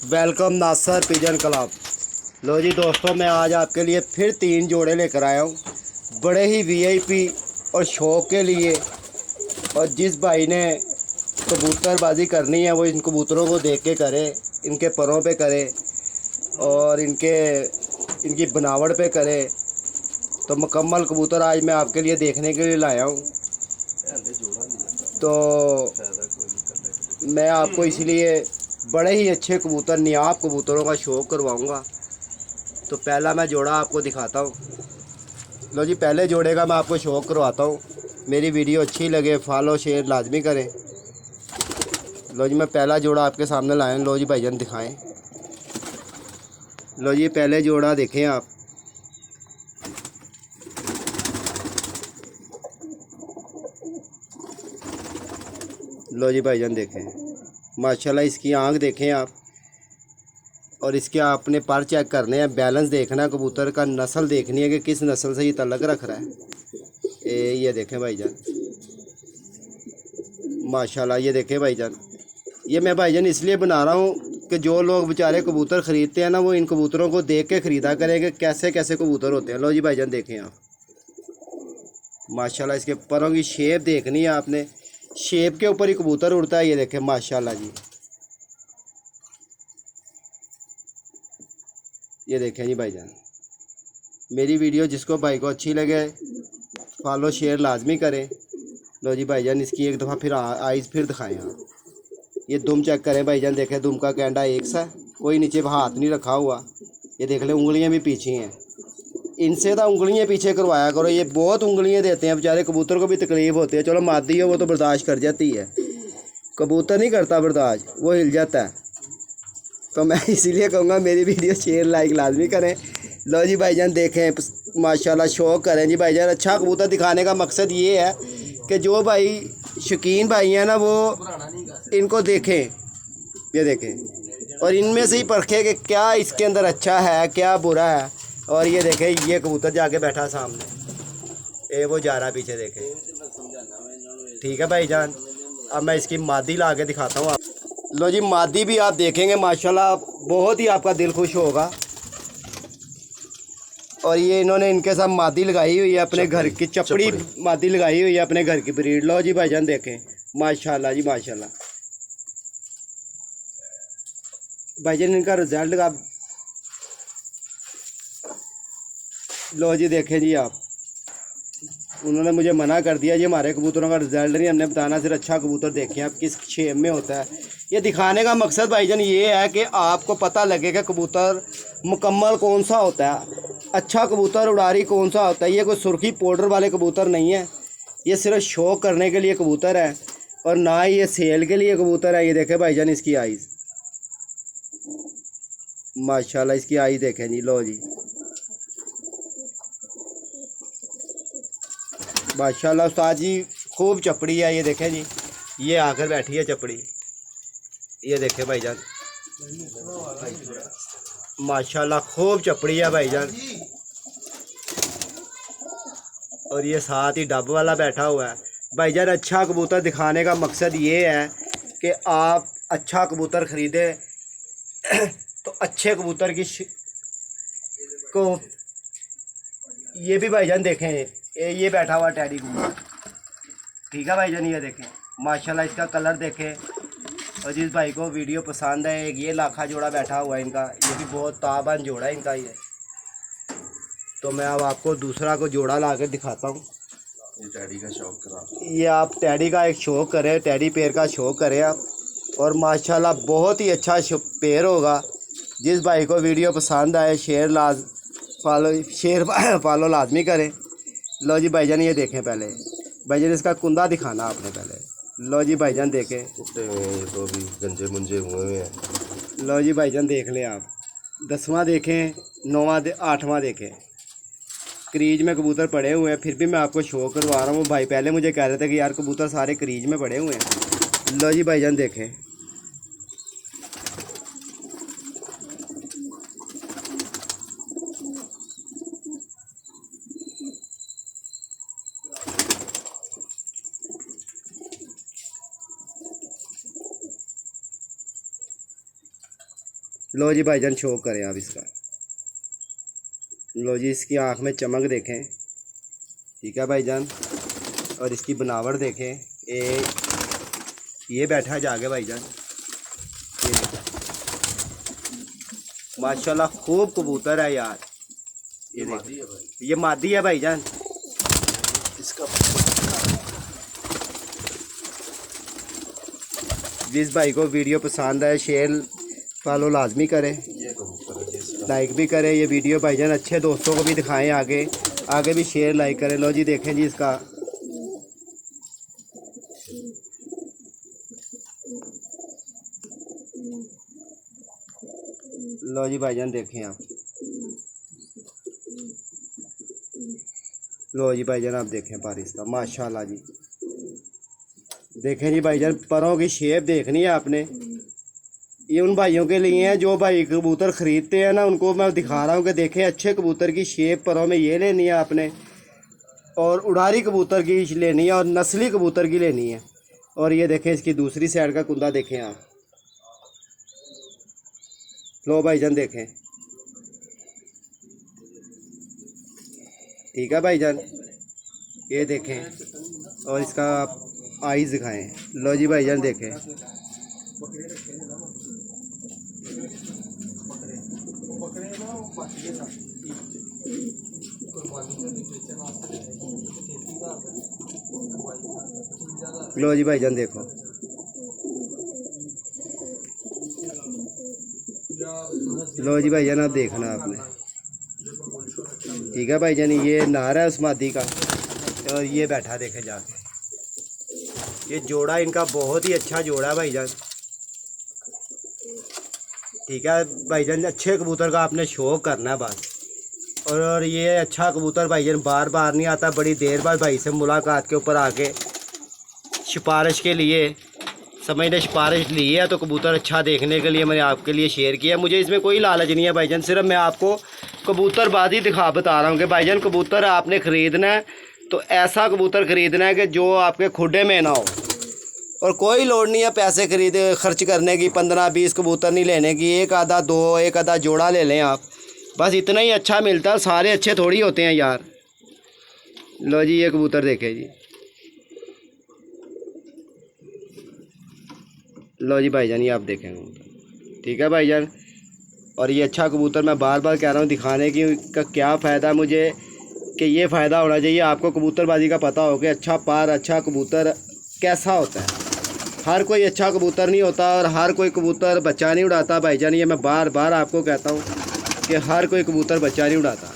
Welcome नासर pigeon club. लो जी दोस्तों, मैं आज आपके लिए फिर 3 जोड़े लेकर आया हूँ, बड़े ही वीआईपी और शौक़ के लिए। और जिस भाई ने कबूतरबाजी करनी है वो इन कबूतरों को देख के करे, इनके परों पे करे और इनकी बनावट पे करे। तो मुकम्मल कबूतर आज मैं आपके लिए देखने के लिए लाया हूँ। तो मैं आपको इसलिए बड़े ही अच्छे कबूतर, नियाब कबूतरों का शौक़ करवाऊँगा। तो पहला मैं जोड़ा आपको दिखाता हूँ। लो जी, पहले जोड़े का मैं आपको शौक़ करवाता हूँ। मेरी वीडियो अच्छी लगे फॉलो शेयर लाजमी करें। लो जी, मैं पहला जोड़ा आपके सामने लाया हूँ। लो जी भाईजान दिखाएं। लो जी, पहले जोड़ा देखें आप। लो जी भाईजान देखें, माशाल्लाह इसकी आँख देखें आप। और इसके आपने पर चेक करने हैं, बैलेंस देखना है, कबूतर का नस्ल देखनी है कि किस नस्ल से ये तल्लक रख रहा है। ये देखें भाईजान, माशाल्लाह ये देखें भाईजान। ये मैं भाईजान इसलिए बना रहा हूँ कि जो लोग बेचारे कबूतर ख़रीदते हैं ना, वो इन कबूतरों को देख के ख़रीदा करें कि कैसे कैसे कबूतर होते हैं। लो जी भाईजान देखें आप, माशाल्लाह इसके परों की शेप देखनी है आपने। शेप के ऊपर ही कबूतर उड़ता है। ये देखें माशाल्लाह जी, ये देखें जी भाईजान। मेरी वीडियो जिसको भाई को अच्छी लगे फॉलो शेयर लाजमी करें। लो जी भाईजान, इसकी एक दफ़ा फिर आइज़ फिर दिखाएं आप। ये दुम चेक करें भाईजान, देखें दुम का कैंडा एक सा, कोई नीचे हाथ नहीं रखा हुआ। ये देख लें, उंगलियां भी पीछे हैं। इनसे तो उंगलियां पीछे करवाया करो, ये बहुत उंगलियां देते हैं बेचारे, कबूतर को भी तकलीफ़ होती है। चलो मादी है वो तो बर्दाश्त कर जाती है, कबूतर नहीं करता बर्दाश्त, वो हिल जाता है। तो मैं इसीलिए कहूँगा मेरी वीडियो शेयर लाइक लाजमी करें। लो जी भाईजान देखें, माशाल्लाह शौक़ करें जी भाईजान। अच्छा कबूतर दिखाने का मकसद ये है कि जो भाई शौकीन भाई हैं ना, वो इनको देखें, ये देखें और इनमें से ही परखें कि क्या इसके अंदर अच्छा है क्या बुरा है। और ये देखें, ये कबूतर जाके बैठा सामने, वो जा रहा पीछे, देखें। ठीक है भाईजान, अब मैं इसकी मादी ला के दिखाता हूँ आप। लो जी, मादी भी आप देखेंगे माशाल्लाह बहुत ही आपका दिल खुश होगा। और ये इन्होंने इनके साथ मादी लगाई हुई है, अपने घर की चपड़ी मादी लगाई हुई है, अपने घर की ब्रीड। लो जी भाईजान देखें, माशाल्लाह जी माशाल्लाह। भाईजान इनका रिजल्ट का लो जी देखें जी आप। उन्होंने मुझे मना कर दिया, जी हमारे कबूतरों का रिजल्ट नहीं हमने बताना, सिर्फ अच्छा कबूतर देखें आप किस शेप में होता है। ये दिखाने का मकसद भाईजान ये है कि आपको पता लगे कि कबूतर मुकम्मल कौन सा होता है, अच्छा कबूतर उड़ारी कौन सा होता है। ये कोई सुर्खी पाउडर वाले कबूतर नहीं है, ये सिर्फ शौक़ करने के लिए कबूतर है और ना ही ये सेल के लिए कबूतर है। ये देखें भाईजान इसकी आइज़, माशाल्लाह इसकी आइज़ देखें जी। लो जी माशाल्लाह उस्ताद जी, खूब चपड़ी है। ये देखें जी, ये आकर बैठी है चपड़ी, ये देखें भाईजान, माशाल्लाह खूब चपड़ी है भाईजान। और ये साथ ही डब वाला बैठा हुआ है भाईजान। अच्छा कबूतर दिखाने का मकसद ये है कि आप अच्छा कबूतर ख़रीदें तो अच्छे कबूतर की को ये भी भाईजान देखें, ये बैठा हुआ टैडी कबूतर, ठीक है भाईजान। ये देखें माशाल्लाह इसका कलर देखें। और जिस भाई को वीडियो पसंद है, एक ये लाखा जोड़ा बैठा हुआ है इनका, ये भी बहुत ताबन जोड़ा है इनका ये। तो मैं अब आपको दूसरा को जोड़ा ला कर दिखाता हूँ। ये टैडी का शौक़ करा, ये आप टैडी का एक शौक़ करें, टैडी पेयर का शौक़ करें आप। और माशाल्लाह बहुत ही अच्छा पेयर होगा। जिस भाई को वीडियो पसंद आए शेयर फॉलो लाजमी करें। लो जी भाईजान ये देखें, पहले भाईजान इसका कुंदा दिखाना आपने पहले। लो जी भाईजान देखें, तो भी गंजे मुंजे हुए हैं। लो जी भाईजान देख लें आप, 10वां देखें, 9वां 8वां देखें, क्रीज में कबूतर पड़े हुए हैं। फिर भी मैं आपको शो करवा रहा हूँ। भाई पहले मुझे कह रहे थे कि यार कबूतर सारे क्रीज में पड़े हुए हैं। लो जी भाईजान देखें, लो जी भाईजान शौक करें आप इसका। लो जी इसकी आँख में चमक देखें, ठीक है भाईजान। और इसकी बनावट देखें, ये बैठा है जाके भाईजान, ये माशाल्लाह खूब कबूतर है यार। ये देखिए ये मादी है भाईजान। इसका जिस भाई को वीडियो पसंद आए शेयर फॉलो लाजमी करें, लाइक भी करें। ये वीडियो भाईजान अच्छे दोस्तों को भी दिखाएं, आगे भी शेयर लाइक करें। लो जी देखें जी इसका, लो जी भाईजान देखें आप, लो जी भाईजान आप देखें पर इसका माशाल्लाह जी। देखें जी भाईजान परों की शेप देखनी है आपने। ये उन भाइयों के लिए है जो भाई कबूतर ख़रीदते हैं ना, उनको मैं दिखा रहा हूँ कि देखें अच्छे कबूतर की शेप परों में ये लेनी है आपने, और उड़ारी कबूतर की लेनी है, और नस्ली कबूतर की लेनी है। और ये देखें इसकी दूसरी साइड का कुंदा देखें आप। लो भाईजान देखें, ठीक है भाईजान, ये देखें। और इसका आईज़ दिखाएं। लो जी भाईजान देखें, लो जी भाईजान देखो, लो जी भाईजान आप देखना आपने, ठीक है भाईजान। ये नार है उस मादी का, और ये बैठा देखे जाके। ये जोड़ा इनका बहुत ही अच्छा जोड़ा है भाईजान, ठीक है भाईजान। अच्छे कबूतर का आपने शौक करना है बस। और ये अच्छा कबूतर भाईजान बार बार नहीं आता, बड़ी देर बाद भाई से मुलाकात के ऊपर आके सिफारिश के लिए समझने सिफारिश ली है, तो कबूतर अच्छा देखने के लिए मैंने आपके लिए शेयर किया। मुझे इसमें कोई लालच नहीं है भाईजान, सिर्फ मैं आपको कबूतरबाजी बता रहा हूँ कि भाईजान कबूतर आपने ख़रीदना है तो ऐसा कबूतर ख़रीदना है कि जो आपके खुडे में ना हो। और कोई लोड़ नहीं है पैसे खर्च करने की, 15-20 कबूतर नहीं लेने की, एक आधा जोड़ा ले लें आप, बस इतना ही अच्छा मिलता है। सारे अच्छे थोड़ी होते हैं यार। लो जी ये कबूतर देखे जी, लो जी भाईजान ये आप देखें, ठीक है भाईजान। और ये अच्छा कबूतर मैं बार बार कह रहा हूँ दिखाने की का क्या फ़ायदा मुझे, कि ये फ़ायदा होना चाहिए आपको कबूतरबाजी का पता हो कि अच्छा पार अच्छा कबूतर कैसा होता है। हर कोई अच्छा कबूतर नहीं होता, और हर कोई कबूतर बच्चा नहीं उड़ाता भाईजान। ये मैं बार बार आपको कहता हूँ कि हर कोई कबूतर बच्चा नहीं उड़ाता।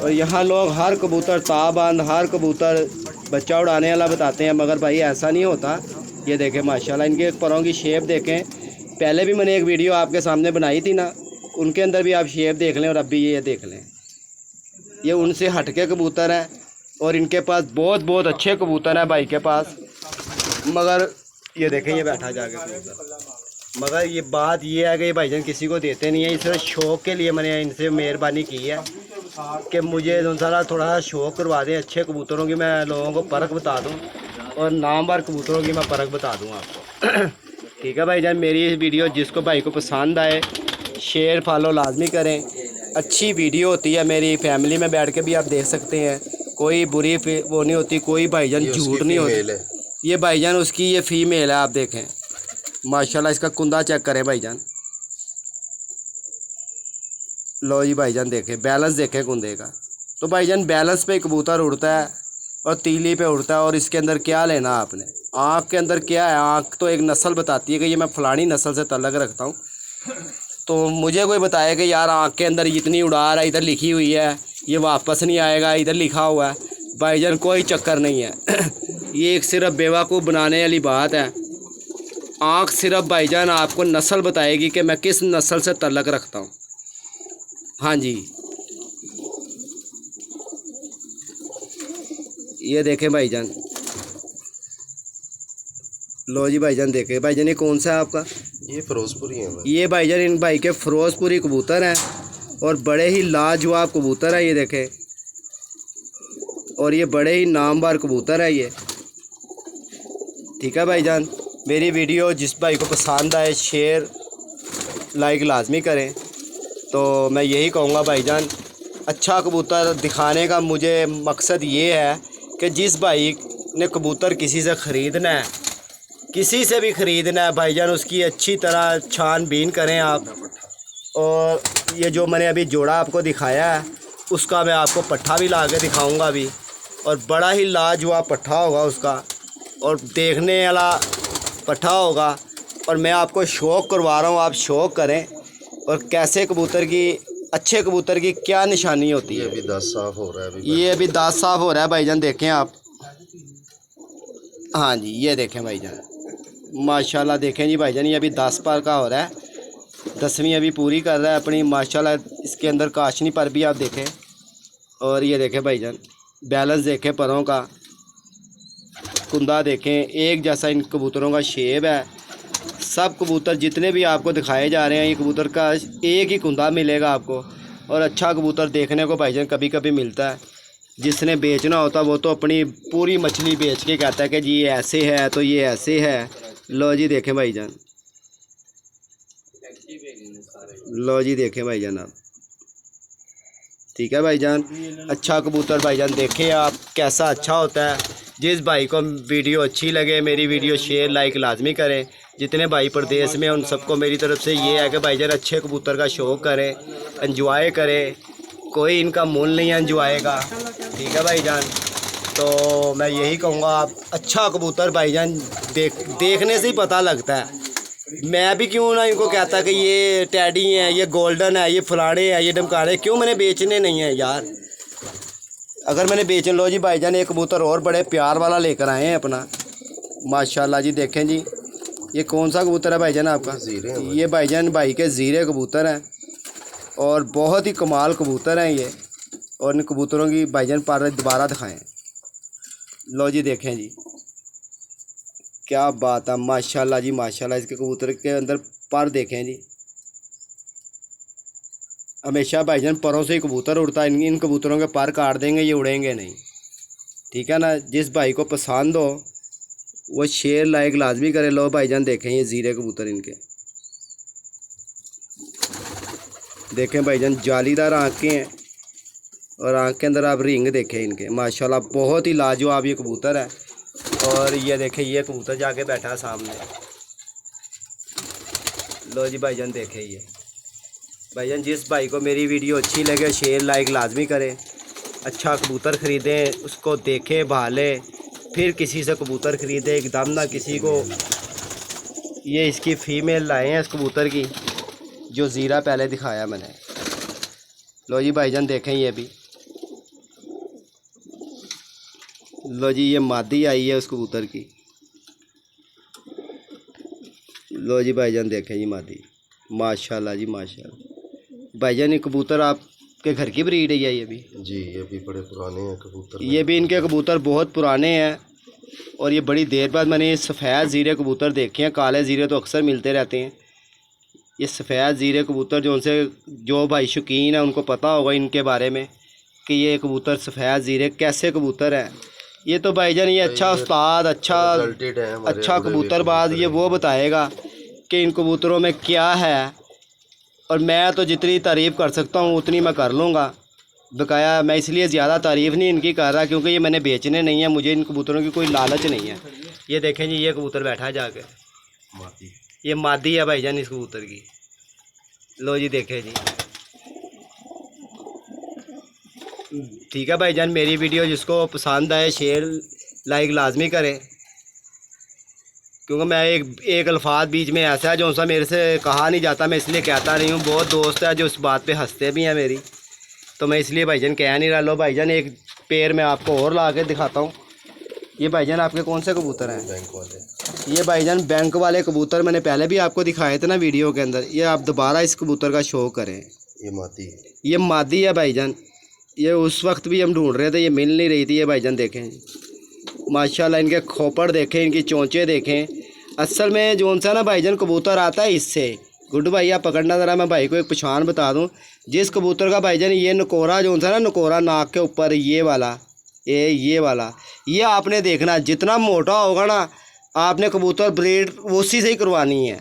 और यहाँ लोग हर कबूतर ताबंद, हर कबूतर बच्चा उड़ाने वाला बताते हैं, मगर भाई ऐसा नहीं होता। ये देखें माशाल्लाह इनके परों की शेप देखें। पहले भी मैंने एक वीडियो आपके सामने बनाई थी ना, उनके अंदर भी आप शेप देख लें, और अब भी ये देख लें। ये उनसे हटके कबूतर हैं, और इनके पास बहुत अच्छे कबूतर हैं भाई के पास। मगर ये देखें ये बैठा जाके कबूतर। मगर ये बात ये है कि भाईजान किसी को देते नहीं है, इस शौक़ के लिए मैंने इनसे मेहरबानी की है कि मुझे थोड़ा सा शौक़ करवा दें अच्छे कबूतरों की, मैं लोगों को फ़र्क बता दूं, और नामवर कबूतरों की मैं फ़र्क बता दूं आपको। ठीक है भाईजान, मेरी इस वीडियो जिसको भाई को पसंद आए शेयर फॉलो लाजमी करें। अच्छी वीडियो होती है, मेरी फैमिली में बैठ के भी आप देख सकते हैं, कोई बुरी वो नहीं होती, कोई भाईजान झूठ नहीं होती। ये भाईजान उसकी ये फ़ीमेल है, आप देखें माशाल्लाह। इसका कुंदा चेक करें भाईजान। लो जी भाईजान देखें, बैलेंस देखें कुंदे का। तो भाईजान बैलेंस पे कबूतर उड़ता है और तीली पे उड़ता है। और इसके अंदर क्या लेना आपने, आँख के अंदर क्या है, आँख तो एक नस्ल बताती है कि ये मैं फ़लानी नस्ल से तल्लक रखता हूँ। तो मुझे कोई बताए कि यार आँख के अंदर इतनी उड़ार है, इधर लिखी हुई है, ये वापस नहीं आएगा, इधर लिखा हुआ है। भाईजान कोई चक्कर नहीं है। ये एक सिर्फ बेवकूफ़ बनाने वाली बात है। आँख सिर्फ भाईजान आपको नस्ल बताएगी कि मैं किस नस्ल से तल्लक रखता हूँ। हाँ जी, ये देखें भाईजान। लो जी भाईजान देखें। भाईजान ये कौन सा है आपका? ये फिरोजपुरी है भाई। ये भाईजान इन भाई के फिरोजपुरी कबूतर हैं, और बड़े ही लाजवाब कबूतर है ये देखें। और ये बड़े ही नामवर कबूतर है ये। ठीक है भाईजान, मेरी वीडियो जिस भाई को पसंद आए शेयर लाइक लाजमी करें। तो मैं यही कहूँगा भाईजान, अच्छा कबूतर दिखाने का मुझे मकसद ये है कि जिस भाई ने कबूतर किसी से ख़रीदना है, किसी से भी ख़रीदना है भाईजान, उसकी अच्छी तरह छानबीन करें आप। और ये जो मैंने अभी जोड़ा आपको दिखाया है, उसका मैं आपको पट्ठा भी ला के दिखाऊँगा अभी, और बड़ा ही लाजवाब पट्ठा होगा उसका, और देखने वाला पट्ठा होगा। और मैं आपको शौक़ करवा रहा हूँ, आप शौक़ करें। और कैसे कबूतर की, अच्छे कबूतर की क्या निशानी होती है। ये अभी दांत साफ हो रहा है अभी। ये अभी दांत साफ हो रहा है भाईजान, देखें आप। हाँ जी, ये देखें भाईजान, माशाल्लाह देखें जी भाईजान, ये अभी 10 पर का हो रहा है, 10वीं अभी पूरी कर रहा है अपनी माशाल्लाह। इसके अंदर काशनी पर भी आप देखें। और ये देखें भाईजान, बैलेंस देखें परों का, कुंदा देखें, एक जैसा इन कबूतरों का शेप है। सब कबूतर जितने भी आपको दिखाए जा रहे हैं, ये कबूतर का एक ही कुंदा मिलेगा आपको। और अच्छा कबूतर देखने को भाईजान कभी कभी मिलता है। जिसने बेचना होता वो तो अपनी पूरी मछली बेच के कहता है कि जी ये ऐसे है तो ये ऐसे है। लो जी देखें भाईजान, लो जी देखें भाईजान आप, ठीक है भाईजान। अच्छा कबूतर भाईजान देखें आप कैसा अच्छा होता है। जिस भाई को वीडियो अच्छी लगे, मेरी वीडियो शेयर लाइक लाजमी करें। जितने भाई प्रदेश में उन सबको मेरी तरफ से ये है कि भाईजान अच्छे कबूतर का शौक़ करें, एंजॉय करें। कोई इनका मूल नहीं है एंजॉय का, ठीक है भाईजान। तो मैं यही कहूँगा, आप अच्छा कबूतर भाईजान देखने से ही पता लगता है। मैं भी क्यों ना इनको कहता कि ये टैडी है, ये गोल्डन है, ये फलाने है, ये डमकाने, क्यों मैंने बेचने नहीं है यार। अगर मैंने बेचने, लो जी भाईजान एक कबूतर और बड़े प्यार वाला लेकर आए हैं अपना, माशाल्लाह जी। देखें जी, ये कौन सा कबूतर है भाईजान आपका? ये भाईजान भाई के ज़ीरे कबूतर हैं, और बहुत ही कमाल कबूतर हैं ये। और इन कबूतरों की भाईजान पर दोबारा दिखाएं। लो जी देखें जी, क्या बात है, माशाल्लाह जी माशाल्लाह। इसके कबूतर के अंदर पर देखें जी, हमेशा भाईजान परों से ही कबूतर उड़ता है। इन कबूतरों के पर काट देंगे, ये उड़ेंगे नहीं, ठीक है ना। जिस भाई को पसंद हो वो शेयर लाइक लाजमी करे। लो भाईजान देखें, ये ज़ीरे कबूतर इनके देखें भाईजान, जालीदार आँखें हैं, और आँख के अंदर आप रिंग देखें इनके, माशाल्लाह बहुत ही लाजवाब ये कबूतर है। और ये देखें, ये कबूतर जाके बैठा है सामने। लो जी भाईजान देखें ये भाईजान, जिस भाई को मेरी वीडियो अच्छी लगे शेयर लाइक लाजमी करें। अच्छा कबूतर ख़रीदें, उसको देखें, भालें, फिर किसी से कबूतर ख़रीदें, एकदम ना किसी को। ये इसकी फ़ीमेल लाए हैं इस कबूतर की, जो ज़ीरा पहले दिखाया मैंने। लो जी भाईजान देखें ये भी, लो जी ये मादी आई है उस कबूतर की। लो जी भाईजान देखें जी मादी, माशाल्लाह जी माशाल्लाह। भाईजान ये कबूतर आपके घर की ब्रीड है ये भी? जी, ये भी बड़े पुराने हैं कबूतर। ये भी इनके कबूतर बहुत पुराने हैं, और ये बड़ी देर बाद मैंने ये सफ़ेद ज़ीरे कबूतर देखे हैं। काले ज़ीरे तो अक्सर मिलते रहते हैं, ये सफ़ेद ज़ीरे कबूतर जो उनसे जो भाई शौकीन है उनको पता होगा इनके बारे में कि ये कबूतर सफ़ेद ज़ीरे कैसे कबूतर है। ये तो भाईजान ये अच्छा उस्ताद, अच्छा कबूतरबाज ये वो बताएगा कि इन कबूतरों में क्या है। और मैं तो जितनी तारीफ़ कर सकता हूँ उतनी मैं कर लूँगा। बकाया मैं इसलिए ज़्यादा तारीफ़ नहीं इनकी कर रहा क्योंकि ये मैंने बेचने नहीं है, मुझे इन कबूतरों की कोई लालच नहीं है। ये देखें जी, ये कबूतर बैठा है जाके, ये मादी है भाईजान इस कबूतर की। लो जी देखें जी, ठीक है भाईजान। मेरी वीडियो जिसको पसंद आए शेयर लाइक लाजमी करें, क्योंकि मैं एक अल्फाज बीच में ऐसा है जो सा मेरे से कहा नहीं जाता, मैं इसलिए कहता नहीं हूँ। बहुत दोस्त है जो इस बात पे हंसते भी हैं मेरी, तो मैं इसलिए भाईजान कह नहीं रहा। लो भाईजान एक पेड़ में आपको और ला के दिखाता हूँ। ये भाईजान आपके कौन से कबूतर हैं? बैंक वाले। ये भाईजान बैंक वाले कबूतर मैंने पहले भी आपको दिखाए थे ना वीडियो के अंदर। ये आप दोबारा इस कबूतर का शो करें। ये मादी है भाईजान, ये उस वक्त भी हम ढूंढ रहे थे, ये मिल नहीं रही थी। ये भाईजान देखें माशाल्लाह, इनके खोपड़ देखें, इनकी चोंचे देखें। असल में जो सा ना भाईजान कबूतर आता है इससे, गुड भाई आप पकड़ना ज़रा, मैं भाई को एक पहचान बता दूं। जिस कबूतर का भाईजान ये नकोरा जो सा ना, नकोरा नाक के ऊपर ये वाला, ये वाला, ये आपने देखना जितना मोटा होगा ना, आपने कबूतर ब्रीड उसी से ही करवानी है।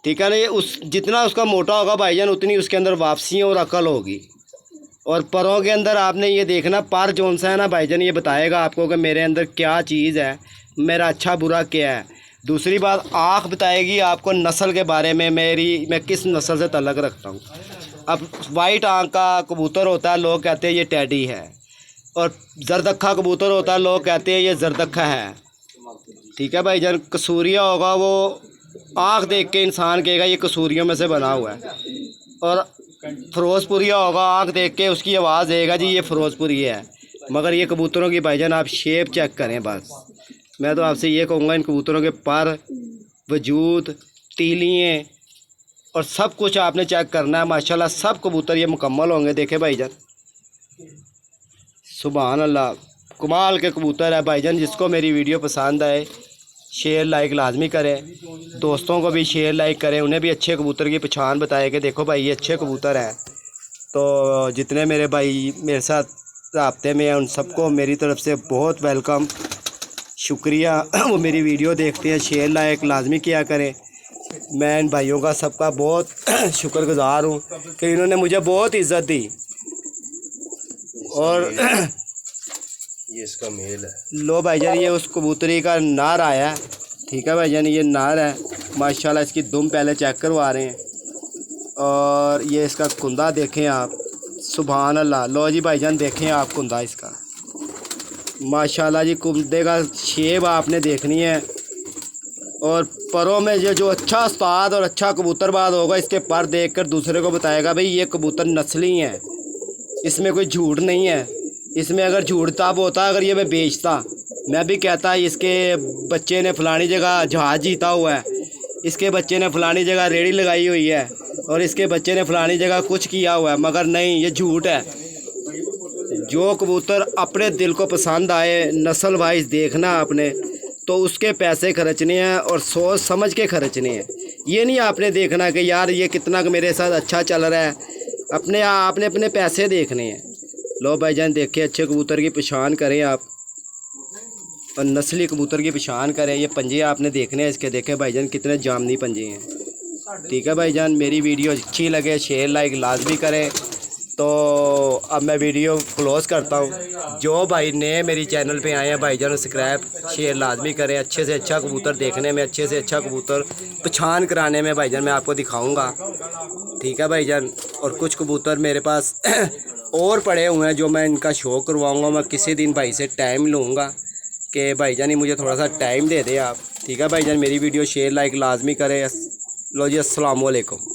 ठीक है ना। ये उस जितना उसका मोटा होगा भाईजान उतनी उसके अंदर वापसी और अकल होगी। और परों के अंदर आपने ये देखना, पर जौन सा है ना भाईजान, ये बताएगा आपको कि मेरे अंदर क्या चीज़ है, मेरा अच्छा बुरा क्या है। दूसरी बात, आँख बताएगी आपको नस्ल के बारे में, मैं किस नस्ल से तल्लक रखता हूँ। अब वाइट आँख का कबूतर होता है, लोग कहते हैं ये टैडी है, और जरदक्खा कबूतर होता है, लोग कहते हैं ये जरदक्खा है। ठीक है भाईजान। कसूरिया होगा वो आँख देख के इंसान कहेगा ये कसूरियों में से बना हुआ है, और फ़िरोज़पुरिया होगा आँख देख के उसकी आवाज़ देगा जी ये फ़िरोज़पुरी है। मगर ये कबूतरों की भाईजान आप शेप चेक करें बस। मैं तो आपसे ये कहूँगा इन कबूतरों के पर, वजूद, तीलियाँ और सब कुछ आपने चेक करना है। माशाल्लाह सब कबूतर ये मुकम्मल होंगे। देखे भाईजान, सुभान अल्लाह, कमाल के कबूतर है भाईजान। जिसको मेरी वीडियो पसंद आए शेयर लाइक लाजमी करें, दोस्तों को भी शेयर लाइक करें, उन्हें भी अच्छे कबूतर की पहचान बताएं कि देखो भाई ये अच्छे कबूतर हैं। तो जितने मेरे भाई मेरे साथ राब्ते में हैं उन सबको मेरी तरफ़ से बहुत वेलकम, शुक्रिया। वो मेरी वीडियो देखते हैं, शेयर लाइक लाजमी किया करें। मैं इन भाइयों का सबका बहुत शुक्रगुज़ार हूँ कि इन्होंने मुझे बहुत इज़्ज़त दी। और ये इसका मेल है। लो भाईजान, ये उस कबूतरी का नार आया है। ठीक है भाईजान, ये नार है माशाल्लाह। इसकी दुम पहले चेक करवा रहे हैं, और ये इसका कुंदा देखें आप, सुभान अल्लाह। लो जी भाईजान, देखें आप कुंदा इसका, माशाल्लाह जी। कुंदे का शेप आपने देखनी है। और परों में जो अच्छा उस्ताद और अच्छा कबूतरबाज होगा इसके पर देखकर दूसरे को बताएगा भाई ये कबूतर नस्ली हैं, इसमें कोई झूठ नहीं है। इसमें अगर झूठ तब होता अगर ये मैं बेचता, मैं भी कहता इसके बच्चे ने फ़लानी जगह जहाज़ जीता हुआ है, इसके बच्चे ने फ़लानी जगह रेड़ी लगाई हुई है, और इसके बच्चे ने फ़लानी जगह कुछ किया हुआ है। मगर नहीं, ये झूठ है। जो कबूतर अपने दिल को पसंद आए, नस्ल वाइज देखना आपने, तो उसके पैसे खर्चने हैं और सोच समझ के खर्चने हैं। ये नहीं आपने देखना कि यार ये कितना मेरे साथ अच्छा चल रहा है, आपने अपने पैसे देखने हैं। लो भाईजान, देखें अच्छे कबूतर की पहचान करें आप, और नस्ली कबूतर की पहचान करें। ये पंजे आपने देखने हैं इसके, देखें भाईजान कितने जामनी पंजे हैं। ठीक है भाईजान, मेरी वीडियो अच्छी लगे शेयर लाइक लाजमी करें। तो अब मैं वीडियो क्लोज़ करता हूँ। जो भाई नए मेरी चैनल पे आए हैं भाईजान, सब्सक्राइब शेयर लाजमी करें। अच्छे से अच्छा कबूतर देखने में, अच्छे से अच्छा कबूतर पहचान कराने में भाईजान मैं आपको दिखाऊंगा। ठीक है भाईजान। और कुछ कबूतर मेरे पास और पड़े हुए हैं जो मैं इनका शो करवाऊँगा। मैं किसी दिन भाई से टाइम लूँगा कि भाईजान ही मुझे थोड़ा सा टाइम दे दे आप। ठीक है भाईजान, मेरी वीडियो शेयर लाइक लाजमी करें। लो जी, अस्सलाम वालेकुम।